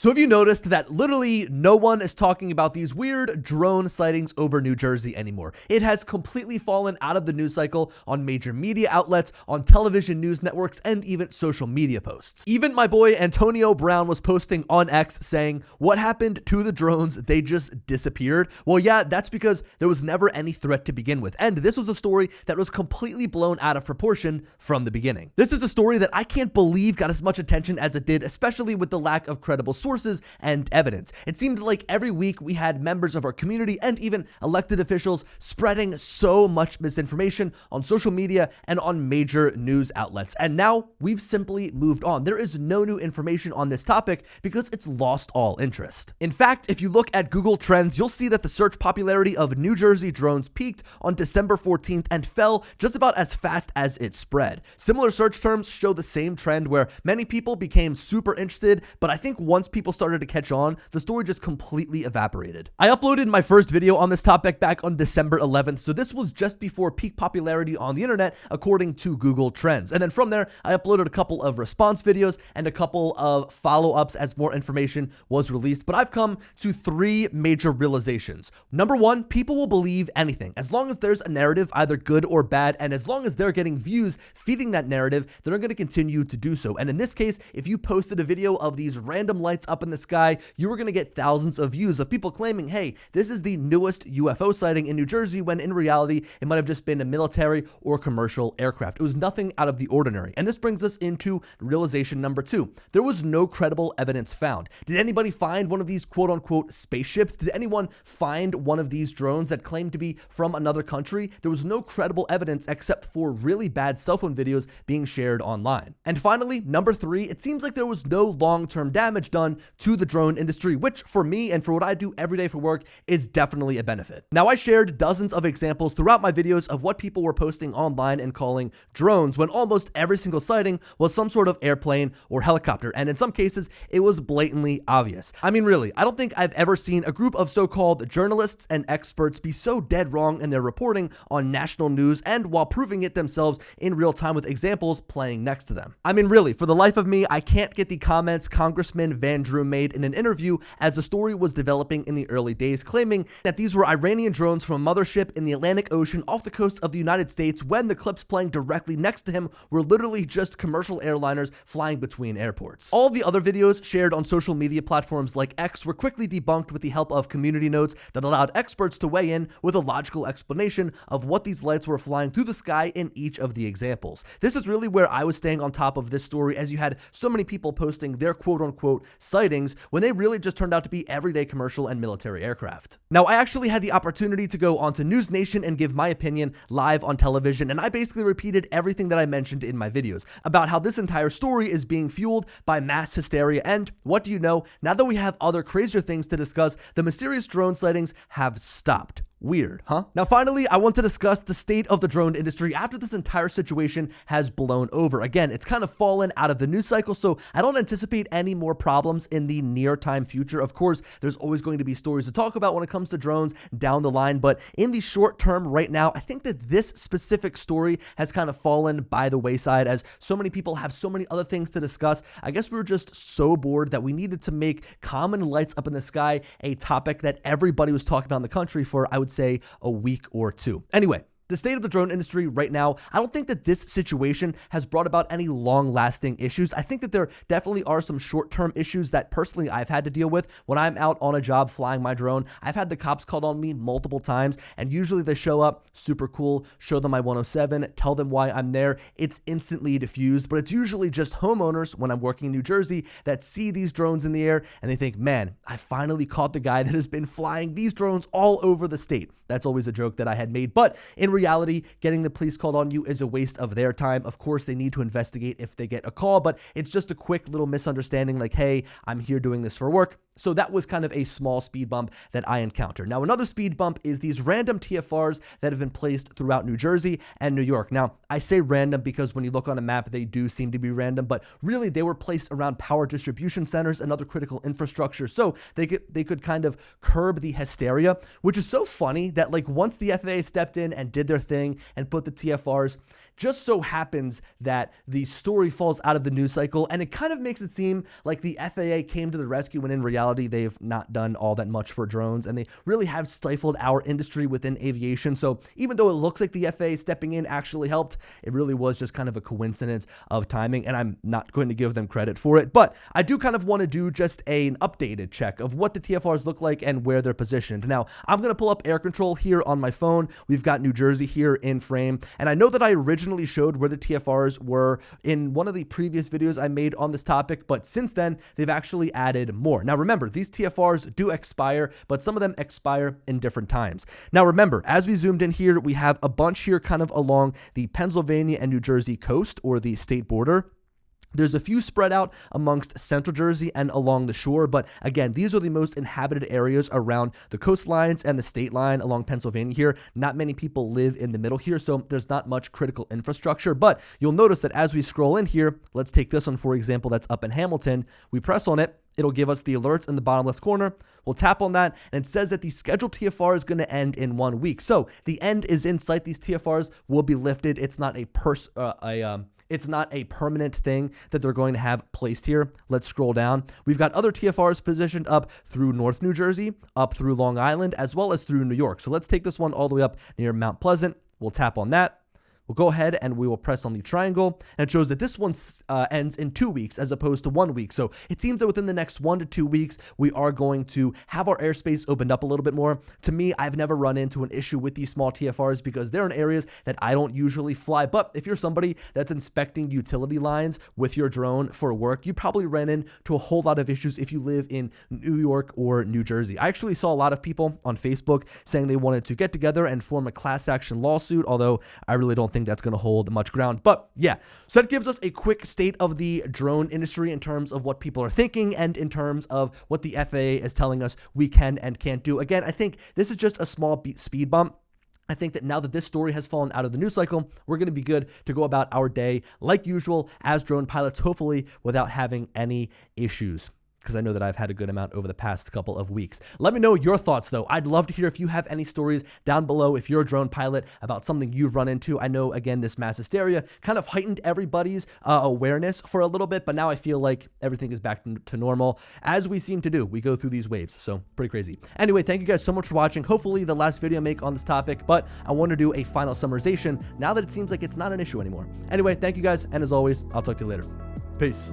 So have you noticed that literally no one is talking about these weird drone sightings over New Jersey anymore? It has completely fallen out of the news cycle on major media outlets, on television news networks, and even social media posts. Even my boy Antonio Brown was posting on X saying, "What happened to the drones? They just disappeared." Well, yeah, that's because there was never any threat to begin with. And this was a story that was completely blown out of proportion from the beginning. This is a story that I can't believe got as much attention as it did, especially with the lack of credible sources and evidence. It seemed like every week we had members of our community and even elected officials spreading so much misinformation on social media and on major news outlets. And now we've simply moved on. There is no new information on this topic because it's lost all interest. In fact, if you look at Google Trends, you'll see that the search popularity of New Jersey drones peaked on December 14th and fell just about as fast as it spread. Similar search terms show the same trend where many people became super interested, but I think once people started to catch on, the story just completely evaporated. I uploaded my first video on this topic back on December 11th, so this was just before peak popularity on the internet according to Google Trends. And then from there, I uploaded a couple of response videos and a couple of follow-ups as more information was released, but I've come to three major realizations. Number one, people will believe anything. As long as there's a narrative, either good or bad, and as long as they're getting views feeding that narrative, they're going to continue to do so. And in this case, if you posted a video of these random lights up in the sky, you were going to get thousands of views of people claiming, hey, this is the newest UFO sighting in New Jersey, when in reality, it might have just been a military or commercial aircraft. It was nothing out of the ordinary. And this brings us into realization number two. There was no credible evidence found. Did anybody find one of these quote unquote spaceships? Did anyone find one of these drones that claimed to be from another country? There was no credible evidence except for really bad cell phone videos being shared online. And finally, number three, it seems like there was no long-term damage done to the drone industry, which for me and for what I do every day for work is definitely a benefit. Now, I shared dozens of examples throughout my videos of what people were posting online and calling drones, when almost every single sighting was some sort of airplane or helicopter, and in some cases, it was blatantly obvious. I mean, really, I don't think I've ever seen a group of so-called journalists and experts be so dead wrong in their reporting on national news, and while proving it themselves in real time with examples playing next to them. I mean, really, for the life of me, I can't get the comments Congressman Van Drew made in an interview as the story was developing in the early days, claiming that these were Iranian drones from a mothership in the Atlantic Ocean off the coast of the United States, when the clips playing directly next to him were literally just commercial airliners flying between airports. All of the other videos shared on social media platforms like X were quickly debunked with the help of community notes that allowed experts to weigh in with a logical explanation of what these lights were flying through the sky in each of the examples. This is really where I was staying on top of this story, as you had so many people posting their quote-unquote sightings when they really just turned out to be everyday commercial and military aircraft. Now, I actually had the opportunity to go onto News Nation and give my opinion live on television, and I basically repeated everything that I mentioned in my videos about how this entire story is being fueled by mass hysteria. And what do you know? Now that we have other crazier things to discuss, the mysterious drone sightings have stopped. Weird, huh? Now, finally, I want to discuss the state of the drone industry after this entire situation has blown over. Again, it's kind of fallen out of the news cycle, so I don't anticipate any more problems in the near time future. Of course, there's always going to be stories to talk about when it comes to drones down the line, but in the short term right now, I think that this specific story has kind of fallen by the wayside, as so many people have so many other things to discuss. I guess we were just so bored that we needed to make common lights up in the sky a topic that everybody was talking about in the country for, I would say, a week or two. Anyway, the state of the drone industry right now, I don't think that this situation has brought about any long-lasting issues. I think that there definitely are some short-term issues that personally I've had to deal with when I'm out on a job flying my drone. I've had the cops called on me multiple times, and usually they show up, super cool, show them my 107, tell them why I'm there. It's instantly diffused, but it's usually just homeowners when I'm working in New Jersey that see these drones in the air and they think, man, I finally caught the guy that has been flying these drones all over the state. That's always a joke that I had made, but in reality, getting the police called on you is a waste of their time. Of course, they need to investigate if they get a call, but it's just a quick little misunderstanding like, hey, I'm here doing this for work. So that was kind of a small speed bump that I encountered. Now, another speed bump is these random TFRs that have been placed throughout New Jersey and New York. Now, I say random because when you look on a map, they do seem to be random, but really they were placed around power distribution centers and other critical infrastructure. So they could kind of curb the hysteria, which is so funny that like once the FAA stepped in and did their thing and put the TFRs, just so happens that the story falls out of the news cycle, and it kind of makes it seem like the FAA came to the rescue when in reality they've not done all that much for drones, and they really have stifled our industry within aviation. So even though it looks like the FAA stepping in actually helped, it really was just kind of a coincidence of timing, and I'm not going to give them credit for it. But I do kind of want to do just an updated check of what the TFRs look like and where they're positioned. Now, I'm going to pull up air control here on my phone. We've got New Jersey here in frame, and I know that I originally showed where the TFRs were in one of the previous videos I made on this topic, but since then they've actually added more. Now remember, these TFRs do expire, but some of them expire in different times. Now remember, as we zoomed in here, we have a bunch here kind of along the Pennsylvania and New Jersey coast, or the state border. There's a few spread out amongst central Jersey and along the shore, but again, these are the most inhabited areas around the coastlines and the state line along Pennsylvania here. Not many people live in the middle here, so there's not much critical infrastructure, but you'll notice that as we scroll in here, let's take this one, for example, that's up in Hamilton. We press on it. It'll give us the alerts in the bottom left corner. We'll tap on that, and it says that the scheduled TFR is going to end in 1 week. So the end is in sight. These TFRs will be lifted. It's not it's not a permanent thing that they're going to have placed here. Let's scroll down. We've got other TFRs positioned up through North New Jersey, up through Long Island, as well as through New York. So let's take this one all the way up near Mount Pleasant. We'll tap on that. We'll go ahead and we will press on the triangle, and it shows that this one ends in 2 weeks as opposed to 1 week. So it seems that within the next 1 to 2 weeks, we are going to have our airspace opened up a little bit more. To me, I've never run into an issue with these small TFRs because they're in areas that I don't usually fly. But if you're somebody that's inspecting utility lines with your drone for work, you probably ran into a whole lot of issues if you live in New York or New Jersey. I actually saw a lot of people on Facebook saying they wanted to get together and form a class action lawsuit, although I really don't think that's going to hold much ground. But yeah, so that gives us a quick state of the drone industry in terms of what people are thinking and in terms of what the FAA is telling us we can and can't do. Again, I think this is just a small speed bump. I think that now that this story has fallen out of the news cycle, we're going to be good to go about our day like usual as drone pilots, hopefully without having any issues, because I know that I've had a good amount over the past couple of weeks. Let me know your thoughts, though. I'd love to hear if you have any stories down below, if you're a drone pilot, about something you've run into. I know, again, this mass hysteria kind of heightened everybody's awareness for a little bit, but now I feel like everything is back to normal, as we seem to do. We go through these waves, so pretty crazy. Anyway, thank you guys so much for watching. Hopefully the last video I make on this topic, but I want to do a final summarization now that it seems like it's not an issue anymore. Anyway, thank you guys, and as always, I'll talk to you later. Peace.